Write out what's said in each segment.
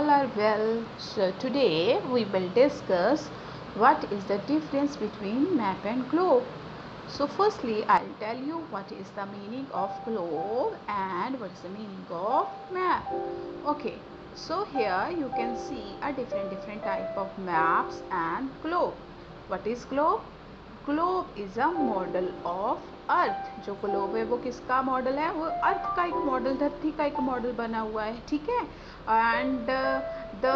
all are well. So today we will discuss what is the difference between map and globe. So firstly I'll tell you what is the meaning of globe and what is the meaning of map. Okay, so here you can see a different type of maps and globe. What is globe? Globe is a model of earth. जो globe है वो किसका model है? वो अर्थ का एक model, धरती का एक मॉडल बना हुआ है. ठीक है. एंड द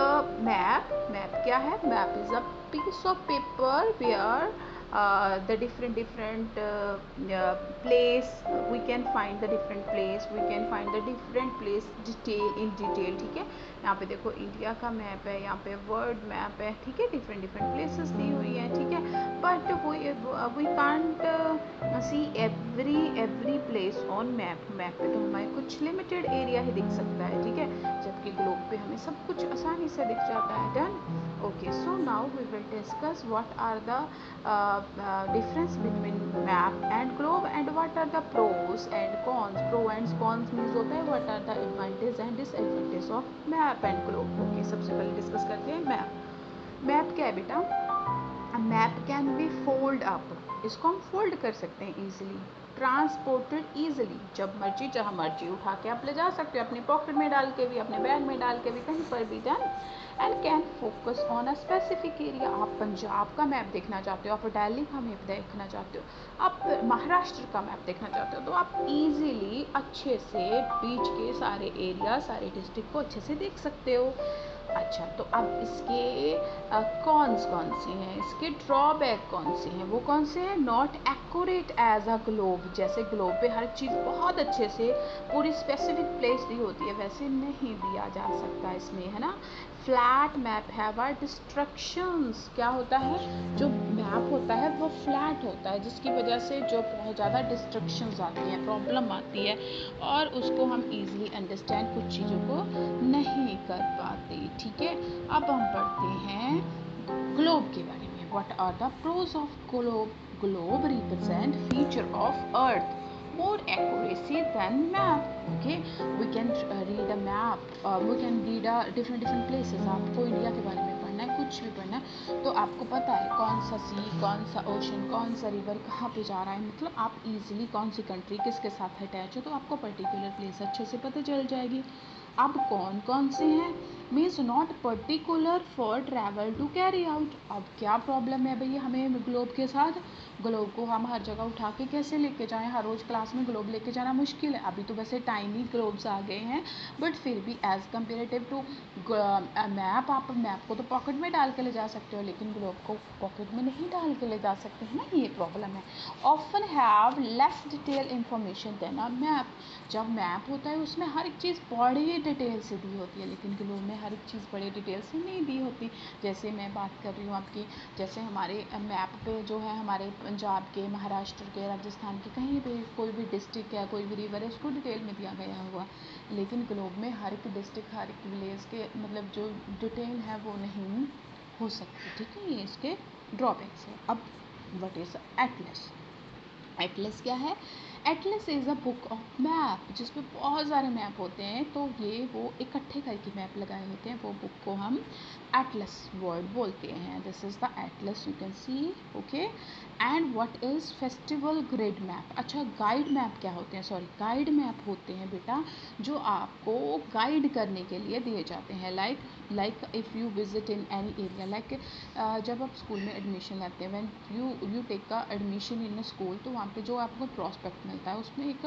मैप क्या है? Map is a piece of paper where the different place we can find the different place, we can find the different place detail in detail. ठीक है. यहाँ पे देखो इंडिया का मैप है, यहाँ पे वर्ल्ड मैप है. ठीक है. different प्लेसेस दी हुई है. ठीक है. But we can't see every place on map. Map पे तो हमारे कुछ लिमिटेड एरिया ही दिख सकता है. ठीक है. जबकि ग्लोब पे हमें सब कुछ आसानी से दिख जाता है. Done. Okay, so now we will discuss what are the difference between map and globe and what are the pros and cons. Pro and cons means होता है what are the advantage and disadvantage of map and globe. Okay, सबसे पहले discuss करते हैं map. Map क्या है बेटा? Map can be fold up. इसको हम फोल्ड कर सकते हैं इजीली. Transported easily. जब मर्जी जहाँ मर्जी उठा के आप ले जा सकते हो, अपने पॉकेट में डाल के भी, अपने बैग में डाल के भी, कहीं पर भी. Done. And can focus on a specific area. आप पंजाब का मैप देखना चाहते हो, आप दिल्ली का मैप देखना चाहते हो, आप महाराष्ट्र का मैप देखना चाहते हो, तो आप इजीली अच्छे से बीच के सारे एरिया, सारे डिस्ट्रिक्ट को अच्छे से देख सकते हो. अच्छा, तो अब इसके कौन से हैं, इसके ड्रॉबैक कौन से हैं? वो कौन से हैं? Not accurate as a globe. जैसे ग्लोब पे हर चीज़ बहुत अच्छे से पूरी स्पेसिफिक प्लेस दी होती है, वैसे नहीं दिया जा सकता इसमें, है ना. Flat map have are destructions. क्या होता है? जो मैप होता है वो फ्लैट होता है, जिसकी वजह से जो बहुत ज़्यादा डिस्ट्रक्शंस आती हैं, प्रॉब्लम आती है, और उसको हम इजीली अंडरस्टैंड कुछ चीज़ों को नहीं कर पाते. ठीक है. अब हम पढ़ते हैं ग्लोब के बारे में. What are the pros of globe? Globe represent feature of earth more accuracy than map. Okay, we can read a map, we can read a different places. आपको इंडिया के बारे में पढ़ना है, कुछ भी पढ़ना है, तो आपको पता है कौन सा सी, कौन सा ओशन, कौन सा रिवर कहाँ पे जा रहा है. मतलब आप इजीली कौन सी कंट्री किसके साथ अटैच हो, तो आपको पर्टिकुलर प्लेस अच्छे से पता चल जाएगी. अब कौन से हैं? Means not particular for travel to carry out. अब क्या प्रॉब्लम है भैया हमें ग्लोब के साथ? ग्लोब को हम हर जगह उठा के कैसे लेके जाएं? हर रोज़ क्लास में ग्लोब लेके जाना मुश्किल है. अभी तो वैसे टाइनी ग्लोब्स आ गए हैं, बट फिर भी एज कम्पेरेटिव टू मैप, आप मैप को तो पॉकेट में डाल के ले जा सकते हो, लेकिन ग्लोब को पॉकेट में नहीं डाल के ले जा सकते, है ना. ये प्रॉब्लम है. Often have less detail information than a map. जब मैप होता है उसमें हर एक चीज़ बड़ी डिटेल से दी होती है, लेकिन ग्लोब में हर एक चीज़ बड़े डिटेल से नहीं दी होती. जैसे मैं बात कर रही हूँ आपकी, जैसे हमारे मैप पे जो है हमारे पंजाब के, महाराष्ट्र के, राजस्थान के, कहीं भी कोई भी डिस्ट्रिक्ट है, कोई भी रिवर है, उसको डिटेल में दिया गया हुआ. लेकिन ग्लोब में हर एक डिस्ट्रिक्ट, हर एक विलेज के मतलब जो डिटेल है वो नहीं हो सकती. ठीक है. ये इसके ड्रॉबैक्स है. अब व्हाट इज एटलस? एटलस क्या है? Atlas is a book of map, जिसमें बहुत सारे मैप होते हैं, तो ये वो इकट्ठे करके मैप लगाए होते हैं, वो बुक को हम एटलस वर्ड बोलते हैं. This is the Atlas, you can C. Okay. And what is festival grid map? अच्छा, गाइड मैप क्या होते हैं? सॉरी, गाइड मैप होते हैं बेटा जो आपको गाइड करने के लिए दिए जाते हैं. Like if you visit in any area, like जब आप स्कूल में एडमिशन लेते हैं, व्हेन यू टेक का एडमिशन इन अ स्कूल, तो वहाँ पे जो आपको प्रॉस्पेक्ट मिलता है उसमें एक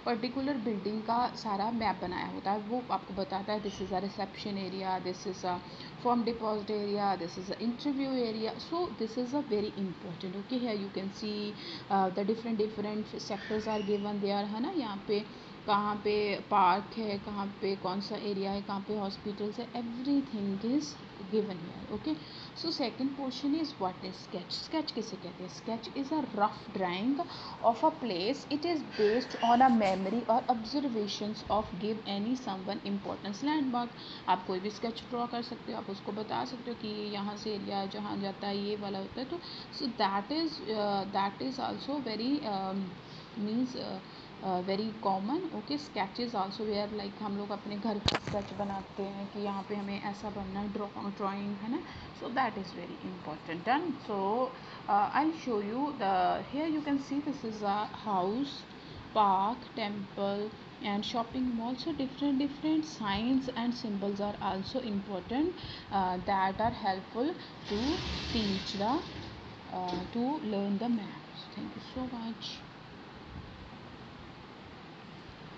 पर्टिकुलर बिल्डिंग का सारा मैप बनाया होता है. वो आपको बताता है this is a reception area, this is a form deposit area, this is a interview area. So this is a very important. Okay. Here you can see the different sectors are given there, है ना. यहाँ पे कहाँ पे park है, कहाँ पे कौन सा एरिया है, कहाँ पे हॉस्पिटल्स है, everything is given here. Okay. So second portion is what is sketch? Sketch किसे कहते हैं? Sketch is a rough drawing of a place. It is based on a memory और observations of give any someone importance landmark. आप कोई भी sketch draw कर सकते हो, आप उसको बता सकते हो कि यहाँ से एरिया जहाँ जाता है ये वाला होता है. तो so that is also very means very common. Okay, sketches also where, like हम लोग अपने घर का स्केच बनाते हैं कि यहाँ पे हमें ऐसा बनना है, ड्राइंग है ना. So that is very important. Done. So I'll show you the, here you can see this is a house, park, temple and shopping mall. So different signs and symbols are also important, that are helpful to teach the to learn the maps. Thank you so much.